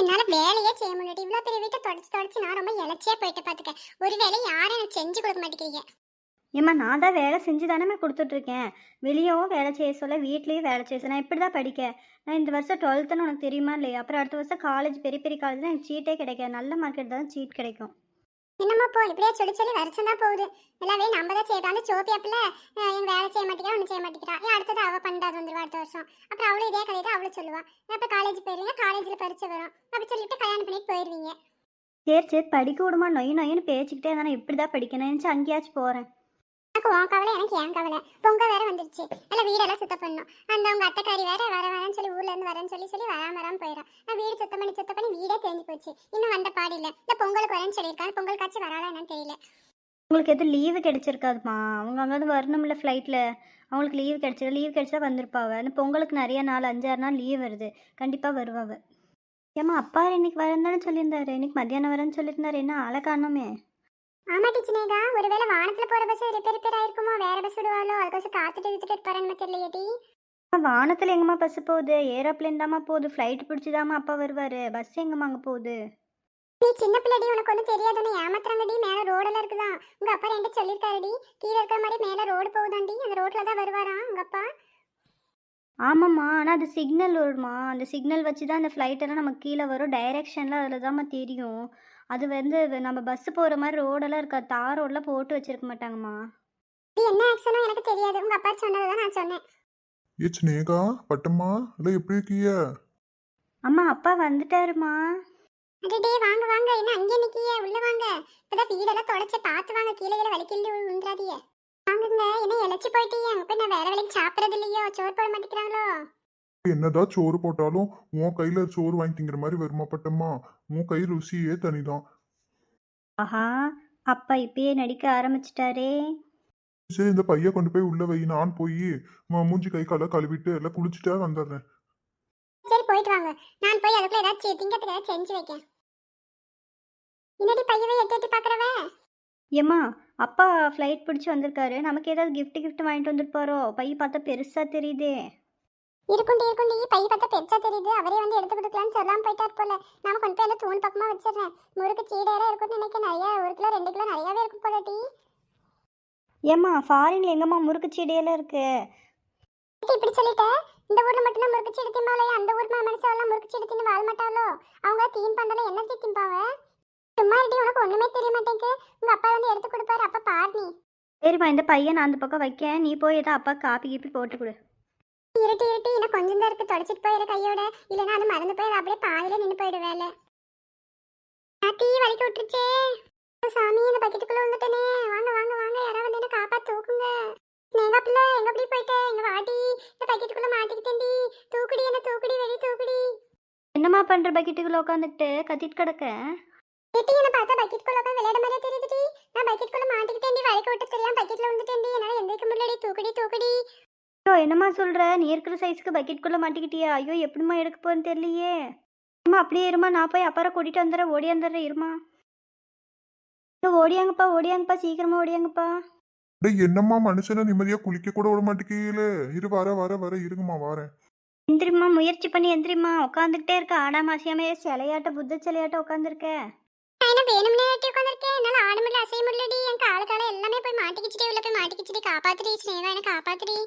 என்னால வேலையே செய்ய முடியாது. இவ்வளவு பெரிய வீட்டை தொடச்சு நான் ரொம்ப இலச்சியா போயிட்டு பாத்துக்க. ஒரு வேலை யாரும் எனக்கு செஞ்சு கொடுக்க மாட்டேங்கிறீங்க. ஏம்மா நான் தான் வேலை செஞ்சு தானே கொடுத்துட்ருக்கேன். வெளியவும் வேலை செய்ய சொல்ல, வீட்லேயும் வேலை செய்ய சொல்ல. நான் இப்படி தான் படிக்க. நான் இந்த வருஷம் 12ன்னு உனக்கு தெரியுமா இல்லையா? அப்புறம் அடுத்த வருஷம் காலேஜ், பெரிய பெரிய காலேஜ் எனக்கு சீட்டே கிடைக்காது. நல்ல மார்க் எடுத்தால் தான் சீட் கிடைக்கும். என்னமோ போ, இப்படியே சொல்லி சொல்லி வருஷம் தான் போகுது. எல்லாவே நம்ம தான் செய்யறோம். அந்த சோபியா பிள்ளை எங்க வேலை செய்ய மாட்டேங்கிறா, ஒன்றும் செய்ய மாட்டேங்கிறா. அடுத்தது அவள் பண்ணாது வந்துருவா அடுத்த வருஷம். அப்புறம் அவளும் இதே கதையை தான் அவளும் சொல்லுவா. அப்போ காலேஜ் போயிருவீங்க, காலேஜில் பரிச்சை வரும் அப்படி சொல்லிட்டு கல்யாணம் பண்ணிட்டு போயிடுவீங்க. சரி சரி, படிக்க விடுமா? நொயின்னு பேசிக்கிட்டே இருந்தானே இப்படி தான் படிக்கணும் நினச்சி அங்கேயாச்சும் போகிறேன். எனக்கு உன் கவலை, எனக்கு என் கவலை. பொங்கல் வேற வந்துருச்சு, எல்லாம் வீடெல்லாம் சுத்தம் பண்ணணும். அந்த உங்க அத்தைக்காரி வேற வரேன்னு சொல்லி ஊர்ல இருந்து வரேன்னு சொல்லி வராம போயிடா. நான் வீடு சுத்தம் பண்ணி வீடே தெரிஞ்சு போச்சு. இன்னும் வந்த பாடு இல்லை. இந்த பொங்கலுக்கு வரேன்னு சொல்லியிருக்காங்க. பொங்கல் காட்சி வராளா என்னன்னு தெரியல. உங்களுக்கு எதுவும் லீவு கிடைச்சிருக்காதுமா? அவங்க அங்கேருந்து வரணும்ல ஃப்ளைட்டில். அவங்களுக்கு லீவு கிடைச்சா வந்திருப்பாவ. இந்த பொங்கலுக்கு நிறைய நாள் 5-6 நாள் லீவ் வருது. கண்டிப்பாக வருவாவ. ஏம்மா அப்பா இன்னைக்கு வரேன்னு சொல்லியிருந்தாரு. இன்னைக்கு மத்தியானம் வரேன்னு சொல்லியிருந்தாரு. என்ன ஆளை காணோமே? ஆமா டீச்சனேகா, ஒருவேளை வானத்துல போற பஸ் ரிப்பேர் ஆயிருக்குமோ, வேற பஸ் விடுவாளோ, அதுக்கோசம் காத்துட்டு இருப்பாருன்னு தெரியலையேடி. வானத்தில் எங்கம்மா பஸ் போகுது? ஏரோப்ளேன் தாம்மா போகுது. ஃப்ளைட் பிடிச்சிதாம்மா அப்பா வருவார். பஸ் எங்கம்மா அங்கே போகுது? நீ சின்ன பிள்ளைடி, உனக்கு ஒன்றும் தெரியாதுன்னு ஏமாத்துறாங்கடி. மேலே ரோடெல்லாம் இருக்குதான். உங்க அப்பா ரெண்டு சொல்லியிருக்காருடி, கீழே இருக்கிற மாதிரி மேலே ரோடு போகுதாண்டி. அந்த ரோட்ல தான் வருவாராம் உங்க அப்பா. ஆமாம்மா, ஆனால் அது சிக்னல் வருமா? அந்த சிக்னல் வச்சு தான் அந்த ஃப்ளைட்டெல்லாம் நமக்கு கீழே வரும். டைரெக்ஷன்லாம் அதில் தாம்மா தெரியும். அது நம்ம பஸ்ஸு போகிற மாதிரி ரோடெல்லாம் இருக்காது. தார் ரோடெலாம் போட்டு வச்சிருக்க மாட்டாங்கம்மா. இது என்ன ஆக்ஷனோ எனக்கு தெரியாது. உங்க அப்பா சொன்னதை தான் நான் சொன்னேன். ஏ சினேகா, பட்டம்மா எல்லாம் எப்படி இருக்கீங்க? அம்மா அப்பா வந்துட்டாருமா. அடடே வாங்க வாங்க, என்ன அங்கே நிக்கிய? உள்ள வாங்க. இப்பதான் வீடெல்லாம் தொடச்சு பார்த்து வாங்க, கீழே வலிக்கிள்ளி விழுந்துடாதீங்க. வாங்குங்க, என்ன இழைச்சி போயிட்டீங்க? அங்க போய் நான் வேற வேலைக்கு சாப்பிட்றது இல்லையோ? சோறு போட மாட்டேங்கிறாங்களோ? என்னதான் சோறு போட்டாலும் உன் கையில சோறு வாங்கி திங்கிற மாதிரி வருமா பட்டம்மா? உன் கை ருசியே தனிதான். ஆஹா, அப்பா இப்பயே நடிக்க ஆரம்பிச்சிட்டாரே. சரி, இந்த பைய கொண்டு போய் உள்ள வை. நான் போய் மூஞ்சி கை காலை கழுவிட்டு எல்லாம் குளிச்சுட்டா வந்துடுறேன். சரி போயிட்டு வாங்க. நான் போய் அதுக்குள்ள ஏதாச்சும் திங்கத்துக்கு ஏதாச்சும் செஞ்சு வைக்கேன். இன்னடி பையவே எட்டி பாக்குறவ. ஏம்மா அப்பா ஃப்ளைட் பிடிச்சி வந்திருக்காரு. நமக்கு ஏதாவது கிஃப்ட் வாங்கிட்டு வந்துருப்பாரோ? பை பார்த்தா பெருசாக தெரியுதே. இருக்குண்டி பை பார்த்தா பெருசா தெரியுது. அவரே வந்து எடுத்து கொடுக்கலான்னு சொல்லாம போயிட்டார் போல. நாம கொண்டு போய் அந்த தூண் பக்கமா வச்சிடறேன். முறுக்கு சீடையெல்லாம் இருக்கும்னு நினைக்க. நிறைய 1 கிலோ 2 கிலோ நிறையாவே இருக்கும் போல டி. ஏம்மா ஃபாரின்ல எங்கம்மா முறுக்கு செடியெல்லாம் இருக்கு? இப்படி சொல்லிட்டேன். இந்த ஊர்ல மட்டும்தான் முறுக்கு சீடை திம்பாலே. அந்த ஊர் மனுஷெல்லாம் முறுக்கு சீடை தின்னு வாழ மாட்டாளோ? அவங்க தீன் பண்ணல என்ன திம்பாவ? சும்மா இருடி, உனக்கு ஒண்ணுமே தெரிய மாட்டேங்குது. உங்க அப்பா வந்து எடுத்து கொடுப்பாரு, அப்ப பாரு நீ. சரிம்மா, இந்த பையன் நான் அந்த பக்கம் வைக்கேன். நீ போய் ஏதோ அப்பா காப்பி கீப்பி போட்டு கொடு. இருட்டி இன்னும் கொஞ்சம் தான் இருக்கு. தொடச்சிட்டு போயிரு கையோட. இல்லைன்னா அது மறந்து போய் அப்படியே பாதியில நின்று போயிடுவேல. தீ வலிக்க விட்டுருச்சே சாமி. இந்த பக்கெட்டுக்குள்ள வந்துட்டேனே. வாங்க வாங்க வாங்க, யாராவது வந்து என்ன காப்பாத்து தூக்குங்க. எங்க பிள்ளை எங்க அப்படி போயிட்டே? எங்க வாட்டி, இந்த பக்கெட்டுக்குள்ள மாட்டிக்கிட்டேன்டி. தூக்குடி, என்ன தூக்குடி, வெளியே தூக்குடி. என்னம்மா பண்ற? பக்கெட்டுக்குள்ள உட்காந்துட்டு கத்திட்டு கிடக்க. ஏட்டி, என்ன பார்த்தா பக்கெட்டுக்குள்ள உட்காந்து விளையாட மாதிரியே தெரியுதுடி. நான் பக்கெட்டுக்குள்ள மாட்டிக்கிட்டேன்டி. வலிக்க விட்டு தெரியாம பக்கெட்ல வந்துட்டேன்டி. என்னால எந்திரிக்க முடியலடி. தூக்குடி. ஐயோ என்னம்மா சொல்ற? நீ இருக்கிற சைஸ்க்கு பக்கெட்டுக்குள்ள மாட்டிக்கிட்டியா? ஐயோ எப்படிம்மா எடுக்க போன்னு தெரியலையே. அம்மா அப்படியே இருமா, நான் போய் அப்பாரை கூட்டிட்டு வந்துடுறேன். ஓடியாந்துடுறேன் இருமா. ஓடியாங்கப்பா சீக்கிரமா ஓடியாங்கப்பா. டேய், என்னம்மா மனுஷனை நிம்மதியா குளிக்க கூட விட மாட்டேங்கீங்களே. இரு, வர இருங்கம்மா, வாரேன். எந்திரிம்மா, முயற்சி பண்ணி எந்திரிம்மா. உட்காந்துக்கிட்டே இருக்க ஆடாமாசியாமே சிலையாட்ட புத்த சிலையாட்ட உட்காந்துருக்க. நான் வேணும்னே உட்காந்துருக்கேன். என்னால ஆட முடியல, அசைய முடியலடி. என் கால எல்லாமே போய் மாட்டிக்கிச்சிட்டே. உள்ள போய் மாட்டிக்கிச்சிடி. காப்பாத்துடி ஸ்னேகா, என்ன காப்பாத்துடி.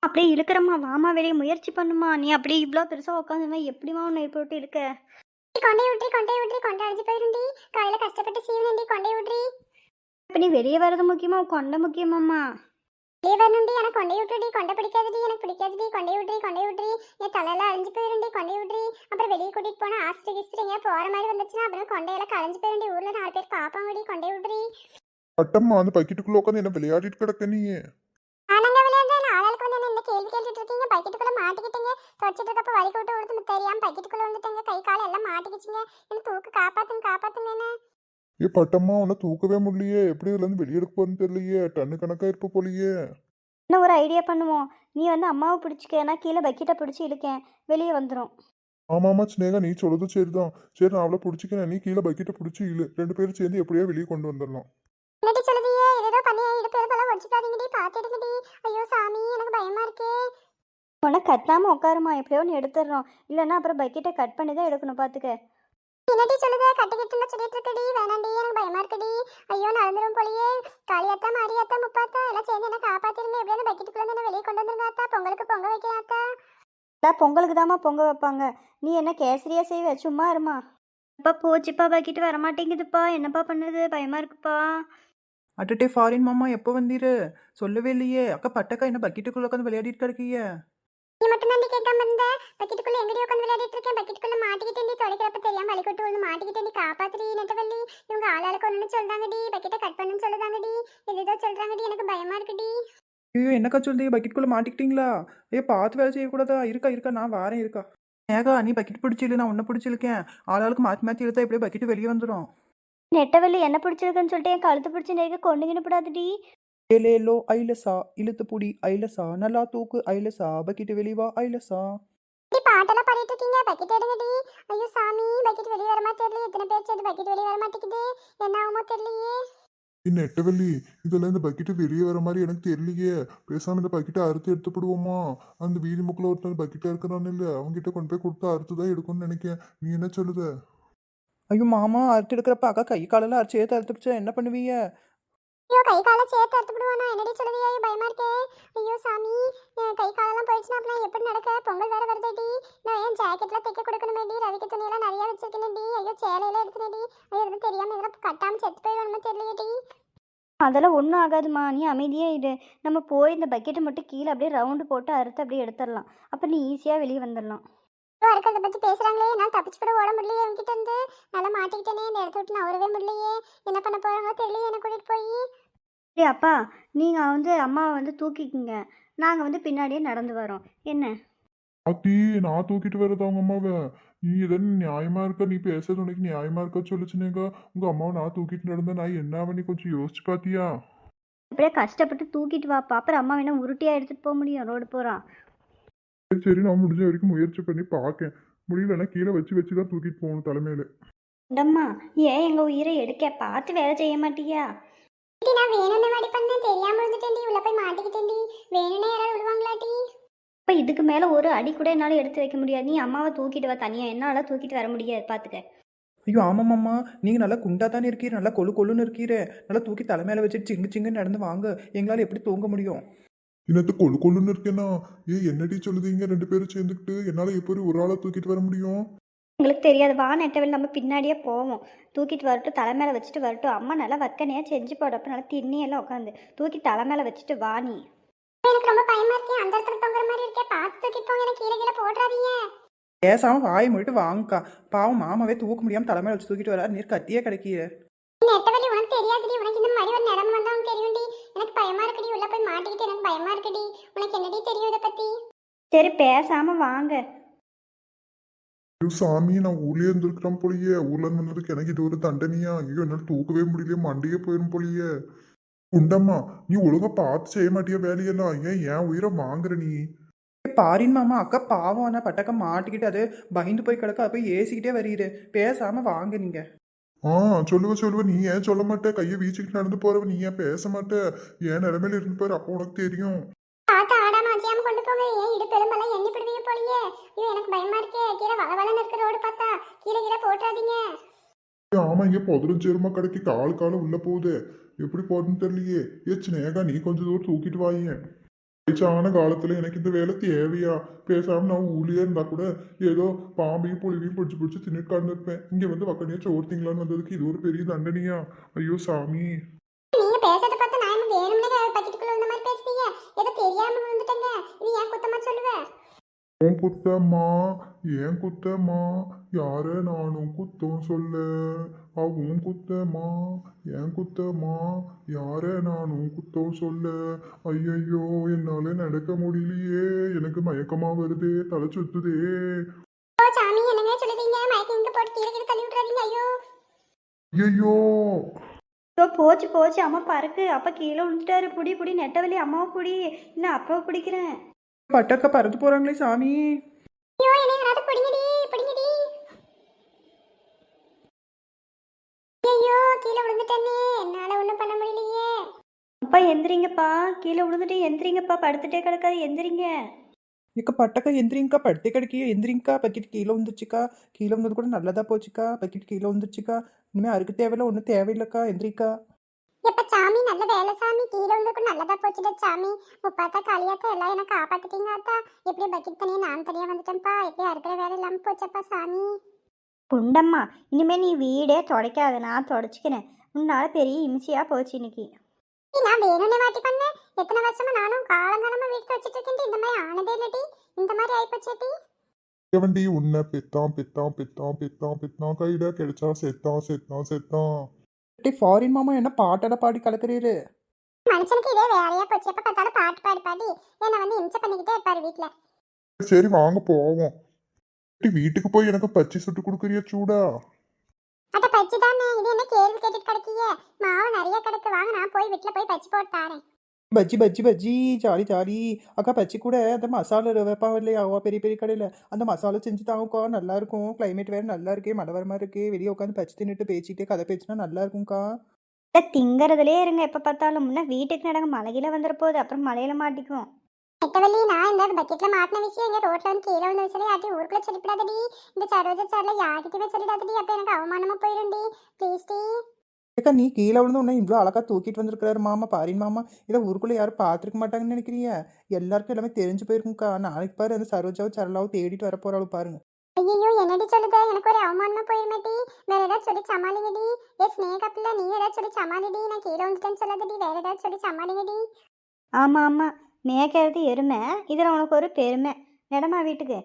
அப்படியே இழுக்கிறம்மா. வாமா வெளியே முயற்சி பண்ணுமா. நீ அப்படியே இவ்வளோ பெருசாக உட்காந்துருந்தா எப்படிமா உன்னை போட்டு இழுக்க? கொண்டை விட்ரி கொண்டை அடிச்சு போயிருண்டி. காலையில கஷ்டப்பட்டு சீவனண்டி. கொண்டை விட்ரி. இப்போ நீ வெளியே வர்றது முக்கியமா, கொண்டை முக்கியமாம்மா? வெளியே வரணுண்டி. எனக்கு கொண்டை விட்டுடி. கொண்டை பிடிக்காதுடி, எனக்கு பிடிக்காதுடி. கொண்டை விட்ரி. என் தலையெல்லாம் அழிஞ்சு போயிருண்டி. கொண்டை விட்ரி. அப்புறம் வெளியே கூட்டிட்டு போனா ஆஸ்திரி எங்கேயா போற மாதிரி வந்துச்சுன்னா அப்புறம் கொண்டையெல்லாம் களைஞ்சு போயிருண்டி. ஊர்ல 4 பேர் பாப்பாங்கடி. கொண்டை விட்ரி. பட்டம்மா, அந்த பக்கெட்டுக்குள்ள உட்காந்து என்ன விளையாடிட்டு கிடக்க நீ? ஆனங்க விளையாடுறேன். ஆளாளுக்கு வந்து என்ன இந்த கேள்வி கேட்டுட்டு இருக்கீங்க? பக்கெட்டுக்குள்ள மாட்டிக்கிட்டீங்க. தொடச்சிட்டு இருக்கப்ப வலிக்க விட்டு கொடுத்து தெரியாம பக்கெட்டுக்குள்ள வந்துட்டேங்க. கை கால எல்லாம் மாட்டிக்கிச்சிங்க. என்ன தூக்கு, காப்பாத்துங்க என்ன. ஏ பட்டம்மா, உன்னை தூக்கவே முடியலையே. எப்படி இதுல இருந்து வெளியே எடுக்க போறேன்னு தெரியலையே. டன்னு கணக்கா இருப்ப போலியே. இன்னும் ஒரு ஐடியா பண்ணுவோம். நீ அம்மாவை பிடிச்சிக்க, நான் கீழே பக்கெட்டை பிடிச்சி இழுக்கேன். வெளியே வந்துடும். ஆமாமா சினேகா, நீ சொல்றது சரிதான். சரி, நான் அவளை பிடிச்சிக்கிறேன். நீ கீழே பக்கெட்டை பிடிச்சி இழு. 2 பேரும் சேர்ந்து எப்படியா வெளியே கொண்டு வந்துடலாம். என்னடி சொல்லுதியே? ஏதோ பண்ணி இடுப்பு எல்லாம் ஒடிச்சுக்காதீங்கடி. பார்த்து எடுங்கடி. ஐயோ சாமி, எனக்கு பயமா இருக்கே. உனக்கு கத்தாமல் உட்காருமா, எப்படியோ ஒன்று எடுத்துடுறோம். இல்லைன்னா அப்புறம் பக்கெட்டை கட் பண்ணி தான் எடுக்கணும், பார்த்துக்க. என்னடி சொல்லுத கட்டிக்கிட்டுன்னு சொல்லிட்டு இருக்கடி, வேணாண்டி எனக்கு பயமா இருக்குடி. ஐயோ நடந்துரும் போலியே. காளியாத்தா மாரியாத்தா முப்பாத்தா எல்லாம் சேர்ந்து என்ன காப்பாத்திருங்க, எப்படியாவது பக்கெட்டுக்குள்ள என்ன வெளியே கொண்டு வந்துருங்க ஆத்தா, பொங்கலுக்கு பொங்க வைக்கிறாத்தா. பொங்கலுக்கு தாம்மா பொங்க வைப்பாங்க. நீ என்ன கேசரியா செய்வ? சும்மா இருமா. அப்பா போச்சுப்பா, பக்கெட்டு வரமாட்டேங்குதுப்பா. என்னப்பா பண்ணுது? பயமா இருக்குப்பா. அட்டட்டே ஃபாரின் மாமா எப்போ வந்தீரு? சொல்லவே இல்லையே. அக்கா பட்டக்கா என்ன பக்கெட்டுக்குள்ள உட்காந்து விளையாடிட்டு கிடக்கீங்க? நீ மட்டும் தான் கேட்காம இருந்த. பக்கெட்டுக்குள்ள எங்கடி உட்காந்து விளையாடிட்டு இருக்கேன், பக்கெட்டுக்குள்ள மாட்டிக்கிட்டேன்டி, தொலைக்கிறப்ப தெரியாம வலிக்கொட்டு விழுந்து மாட்டிக்கிட்டேன்டி, காப்பாத்துடி நெட்டவள்ளி. இவங்க ஆளாளுக்கு ஒண்ணுன்னு சொல்றாங்கடி, பக்கெட்டை கட் பண்ணுன்னு சொல்லுதாங்கடி, எதோ சொல்றாங்கடி, எனக்கு பயமா இருக்குடி. ஐயோ என்னக்கா சொல்றீங்க? பக்கெட்டுக்குள்ள மாட்டிக்கிட்டீங்களா? ஐயோ பார்த்து வேலை செய்யக்கூடாதா? இருக்கா நான் வாரேன் இருக்கா. ஏகா நீ பக்கெட் பிடிச்சிரு, நான் உன்னை பிடிச்சிருக்கேன். ஆளாளுக்கு மாற்றி மாற்றி இழுத்தா எப்படியே பக்கெட்டு வெளியே வந்துடும். நெட்டவள்ளி என்ன பிடிச்சிருக்குன்னு சொல்லிட்டு என் கழுத்து பிடிச்சி நேருக்கு கொண்டுகின்னு விடாதுடி. ஏலேலோ ஐலசா இழுத்து புடி ஐலசா நல்லா தூக்கு ஐலசா பக்கெட்டு வெளிவா ஐலசா. இப்படி பாட்டெல்லாம் பாடிட்டு இருக்கீங்க, பக்கெட் எடுங்கடி. ஐயோ சாமி, பக்கெட் வெளியே வர தெரியல. எத்தனை பேர் சேர்ந்து பக்கெட் வெளியே வர மாட்டேங்குது, என்ன ஆகுமோ தெரியலையே. நெட்டவள்ளி, இதெல்லாம் இந்த பக்கெட்டு வெளியே வர மாதிரி எனக்கு தெரியலையே. பேசாம இந்த பக்கெட்டை அறுத்து எடுத்துப்படுவோமா? அந்த வீதி முக்கில் ஒருத்தர் பக்கெட்டா இருக்கிறான்னு இல்லை, அவங்ககிட்ட கொண்டு போய் கொடுத்து அறுத்து தான் எடுக்கணும்னு நினைக்கிறேன். நீ என்ன சொல்லுத? ஐயோ மாமா அறுத்து எடுக்கிறப்ப அக்கா கை காலெல்லாம் அரைச்சி ஏற்று அறுத்து பிடிச்சா என்ன பண்ணுவீங்க? ஐயோ கை காலை சேர்த்து அறுத்து விடுவானா? என்னடி சொல்லுவியா? ஐயோ பயமா இருக்கே. ஐயோ சாமி, என் கை காலெல்லாம் போயிடுச்சுன்னா அப்புறம் எப்படி நடக்க? பொங்கல் வேற வருதேடி. நான் என் ஜாக்கெட்லாம் தைக்க கொடுக்கணுமேடி, ரவிக்கு துணியெல்லாம் நிறைய வச்சிருக்கேன்டி. ஐயோ சேலையெல்லாம் எடுத்துனேடி. ஐயோ எதுவும் தெரியாம இதெல்லாம் கட்டாமல் செத்து போயிடணுமோ தெரியலையேடி. அதெல்லாம் ஒன்றும் ஆகாதுமா, நீ அமைதியே இரு. நம்ம போய் இந்த பக்கெட்டை மட்டும் கீழே அப்படியே ரவுண்டு போட்டு அறுத்து அப்படியே எடுத்துடலாம். அப்போ நீ ஈஸியாக வெளியே வந்துடலாம். ஐயோ இருக்கிறத பற்றி பேசுகிறாங்களே, நான் தப்பிச்சு கூட ஓட முடியலையே என்கிட்ட இருந்து. நல்லா மாட்டிக்கிட்டேனே, இந்த இடத்த விட்டு நான் வரவே முடியலையே. என்ன பண்ண போகிறாங்களோ தெரியலையே, என்னை கூட்டிகிட்டு போய். சரி அப்பா, நீங்கள் அம்மாவை தூக்கிக்குங்க. நாங்கள் பின்னாடியே நடந்து வரோம். என்ன? அத்தி, நான் தூக்கிட்டு வரது அவங்க அம்மாவை? நீ இதென்ன நியாயமா இருக்கா? நீ பேசுறது உனக்கு நியாயமா இருக்கா சொல்லுச்சுனேக்கா. உங்க அம்மாவை நான் தூக்கிட்டு நடந்தா நான் என்ன ஆவ? நீ கொஞ்சம் யோசிச்சு பாத்தியா? அப்படியே கஷ்டப்பட்டு தூக்கிட்டு வாப்பா, அப்புறம் அம்மா வேணா உருட்டியாக எடுத்துகிட்டு போக முடியும் ரோடு போகிறான். சரி சரி, நான் முடிஞ்ச வரைக்கும் முயற்சி பண்ணி பார்க்கேன். முடியலன்னா கீழே வச்சு தான் தூக்கிட்டு போகணும் தலைமையில. இந்தம்மா, ஏன் எங்கள் உயிரை எடுக்க பார்த்து வேலை செய்ய மாட்டியா? நான் வேணும்னு வாடி பண்ணேன், தெரியாம இருந்துட்டேன்டி, உள்ள போய் மாட்டிக்கிட்டேன்டி. வேணும்னே யாராவது விடுவாங்களாட்டி? இப்போ இதுக்கு மேலே ஒரு அடி கூட என்னால் எடுத்து வைக்க முடியாது. நீ அம்மாவை தூக்கிட்டு வா தனியாக, என்னால் தூக்கிட்டு வர முடியாது, பார்த்துக்க. ஐயோ ஆமாம் மாமா, நீங்கள் நல்லா குண்டா தானே இருக்கீர், நல்லா கொழுன்னு இருக்கீர். நல்லா தூக்கி தலைமையில வச்சுட்டு சிங்குன்னு நடந்து வாங்க. எங்களால் எப்படி தூங்க முடியும்? இன்னத்து கொள்ளுன்னு இருக்கேன்னா? என்னடி சொல்லுதீங்க ரெண்டு பேரும் சேர்ந்துக்கிட்டு? என்னால எப்படி ஒரு ஆளை தூக்கிட்டு வர முடியும்? உங்களுக்கு தெரியாது, வா நெட்டவெளி, நம்ம பின்னாடியே போவோம். தூக்கிட்டு வரட்டும், தலை மேலே வச்சுட்டு வரட்டும். அம்மா நல்லா வக்கனையாக செஞ்சு போடப்போ நல்லா திண்ணியெல்லாம் உட்காந்து தூக்கி தலை மேலே வச்சுட்டு வா நீ. எனக்கு ரொம்ப பயமா இருக்கே, அந்த இடத்துல தொங்குற மாதிரி இருக்கே, பார்த்து தூக்கிட்டு போங்க, எனக்கு கீழே கீழே போட்டுறாதீங்க. பேசாமல் வாயை மூடிட்டு வாங்கக்கா. பாவம் மாமாவே தூக்க முடியாமல் தலைமையில வச்சு தூக்கிட்டு வராரு, நீர் கத்தியே கிடைக்கிற. நெட்டவலி உனக்கு தெரியாதுடி, உனக்கு இந்த மாதிரி ஒரு நிலைமை வந்தா உனக்கு தெரியும்டி. எனக்கு பயமா இருக்குடி, உள்ள போய் மாட்டிக்கிட்டு எனக்கு பயமா இருக்குடி. உனக்கு என்னடி தெரியும் இதை பத்தி? சரி பேசாமல் வாங்க. ஐயோ சாமி, நான் ஊர்லயே இருந்திருக்கிறேன் போலியே. ஊர்ல இருந்து வந்ததுக்கு எனக்கு இது ஒரு தண்டனையா? ஐயோ என்னால தூக்கவே முடியலையே, மண்டையே போயிடும் போலியே. உண்டம்மா, நீ ஒழுங்கா பார்த்து செய்ய மாட்டியா வேலையெல்லாம்? ஏன் உயிரை வாங்குற நீ? பாரின் மாமா, அக்கா பாவம் ஆனால் பட்டக்கா மாட்டிக்கிட்டு அது பயந்து போய் கிடக்க, அது போய் ஏசிக்கிட்டே வரீரு. பேசாமல் வாங்க நீங்கள். சொல்லுவ, நீ ஏன் சொல்ல மாட்டே? கையை வீச்சுக்கிட்டு நடந்து போறவ நீ ஏன் பேச மாட்டே? ஏன் நிலைமையில இருந்து பாரு, அப்போ உனக்கு தெரியும். பார்த்து ஆடாம அஜியாம கொண்டு போங்க, ஏன் இடுப்பு எலும்பெல்லாம் எண்ணி பிடுவீங்க போலியே. ஐயோ எனக்கு பயமா இருக்கே, கீழே வளவளன்னு இருக்கிற ரோடு பார்த்தா கீழே கீழே போட்டுறாதீங்க. ஆமா, இங்க பொதுரும் சேருமா கடைக்கு காலு உள்ள போகுது. எப்படி போறதுன்னு தெரியலையே. சினேகா, நீ கொஞ்சம் தூரம் தூக்கிட்டு வாயேன். வயசான காலத்துல எனக்கு இந்த வேலை தேவையா? பேசாம நான் ஊழியா இருந்தா கூட ஏதோ பாம்பையும் புளிவையும் பிடிச்சு தின்னுட்டு கடந்திருப்பேன். இங்க வந்து வக்கனையா சோர்த்திங்களான்னு வந்ததுக்கு இது ஒரு பெரிய தண்டனையா? ஐயோ சாமி. நீங்க பேசுறத பார்த்தா நான் வேணும்னே பக்கெட்டுக்குள்ள வந்த மாதிரி பேசுறீங்க. ஏதோ தெரியாம வந்துட்டேங்க, இது ஏன் குத்தமா சொல்லுவேன்? உன் குத்தம்மா, ஏன் குத்தம்மா, யார நானும் குத்தம் சொல்ல. உன் குத்தம்மா, ஏன் குத்தம்மா, யார நானும் குத்தம் சொல்ல. ஐயையோ, என்னால நடக்க முடியலையே, எனக்கு மயக்கமா வருதே, தலை சுத்துதே. ஓ சாமி, என்னங்க சொல்லுவீங்க? மயக்கம் இங்க போட்டு கீழே கீழே தள்ளி விட்டுறாதீங்க. ஐயோ ஐயோ, இப்போ போச்சு அம்மா பறக்கு. அப்பா கீழே விழுந்துட்டாரு. புடி நெட்டவெளி, அம்மாவை புடி, இல்லை அப்பாவை பிடிக்கிறேன். பட்டக்கா பறந்து போகிறாங்களே சாமி. ஐயோ, என்ன யாராவது பிடிங்கடி பிடிங்கடி. ஐயோ கீழே விழுந்துட்டேனே, என்னால ஒன்றும் பண்ண முடியலையே. அப்பா எந்திரிங்கப்பா, கீழே விழுந்துட்டு எந்திரிங்கப்பா, படுத்துட்டே கிடக்காது, எந்திரிங்க. இக்க பட்டக்கா எந்திரிங்கக்கா, படுத்தே கிடைக்கிய எந்திரிங்கக்கா, பக்கெட் கீழே வந்துருச்சுக்கா. கீழே வந்தது கூட நல்லதா போச்சுக்கா. பக்கெட் கீழே வந்துருச்சுக்கா. இனிமே அறுக்கு தேவையில்ல, ஒன்றும் தேவையில்லைக்கா. எந்திரிக்கா. எப்ப சாமி நல்ல வேலை சாமி, கீழே வந்து நல்லதா போச்சுட சாமி. முப்பாத்தா காளியாத்தா எல்லாம் எனக்கு காப்பாத்திட்டீங்க ஆத்தா. எப்படி பக்கெட் தனியா நான் தனியா வந்துட்டேன்ப்பா. எப்படி அறுக்கிற வேலை இல்லாம போச்சப்பா சாமி. குண்டம்மா, இனிமேல் நீ வீடே துடைக்காத, நான் துடைச்சிக்கிறேன். உன்னால் பெரிய இம்சையாக போச்சு இன்னைக்கு. நான் வேணும்னே மாட்டி பண்ணேன். எத்தனை வருஷமா நானும் காலங்காலமா வீட்டு வச்சுட்டு இருக்கேன். இந்த மாதிரி ஆனதே இல்லடி. இந்த மாதிரி ஆயிப்போச்சேட்டி. எவன்டி உன்னை பெத்தான் பெத்தான் பெத்தான் பெத்தான் பெத்தான் கையில கிடைச்சா செத்தான் செத்தான் செத்தான். ஃபாரின் மாமா என்ன பாட்டெல்லாம் பாடி கலக்குறீரு? மனுஷனுக்கு இதே வேலையா போச்சு. எப்ப பார்த்தாலும் பாட்டு பாடி பாடி என்னை வந்து இம்சை பண்ணிக்கிட்டே இருப்பாரு வீட்டுல. சரி வாங்க போவோம். வீட்டுக்கு போய் எனக்கு பச்சி சுட்டு கொடுக்குறியா சூடா? அட்ட பச்சி தானே, இது என்ன கேள்வி கேட்டுட்டு கிடக்கீங்க? மாவு நிறைய கிடக்கு, வாங்க நான் போய் வீட்டுல போய் பச்சி போட்டு தாரேன். Bajji bajji bajji, jolly jolly. அக்கா பச்சி கூட அந்த மசாலா வைப்பாங்க இல்லையா பெரிய பெரிய கடையில், அந்த மசாலா செஞ்சு தாங்கக்கா, நல்லா இருக்கும். கிளைமேட் வேறு நல்லா இருக்கே, மழை வர மாதிரி இருக்கு. வெளியே உட்காந்து பச்சி தின்னுட்டு பேசிக்கிட்டே கதை பேசினா நல்லா இருக்கும்க்கா. இல்லை, திங்கிறதுலே இருங்க எப்போ பார்த்தாலும். முன்னே வீட்டுக்கு நடங்க, மழையில வந்துட போகுது, அப்புறம் மழையில மாட்டிக்கும். நெட்டவள்ளி, நான் இந்த பக்கெட்ல மாட்டின விஷயம் எங்க ரோட்ல வந்து கீழே வந்து சொல்லி யார்ட்டி ஊருக்குள்ள சொல்லிவிடாதடி. இந்த சரோஜா சார்ல யார்கிட்டயுமே சொல்லிடாதடி. அப்ப எனக்கு அவமானமா போயிருண்டி. Please D. ஏக்கா நீ கீழே விழுந்து உன்னை இவ்வளோ அழகா தூக்கிட்டு வந்திருக்கிறாரு மாமா, பாரின் மாமா. இதை ஊருக்குள்ளே யாரும் பார்த்துருக்க மாட்டாங்கன்னு நினைக்கிறீங்க? எல்லாருக்கும் எல்லாமே தெரிஞ்சு போயிருக்கும்க்கா. நாளைக்கு பாரு அந்த சரோஜாவும் சரளாவும் தேடிட்டு வர போறாள் பாருங்க. ஐயோ, என்னடி சொல்லுத? எனக்கு ஒரு அவமானமா போயிருமேட்டி. வேற ஏதாவது சொல்லி சமாளிங்கடி. ஸ்னேகப்ல நீ ஏதாவது சொல்லி சமாளிடி. நான் கீழே வந்துட்டேன்னு சொல்லாதடி. வேற ஏதாவது சொல்லி சமாளிங்கடி. ஆமாம் ஆமாம், மேய்க்கிறது எருமை, இதில் உனக்கு ஒரு பெருமை. நடமா வீட்டுக்கு.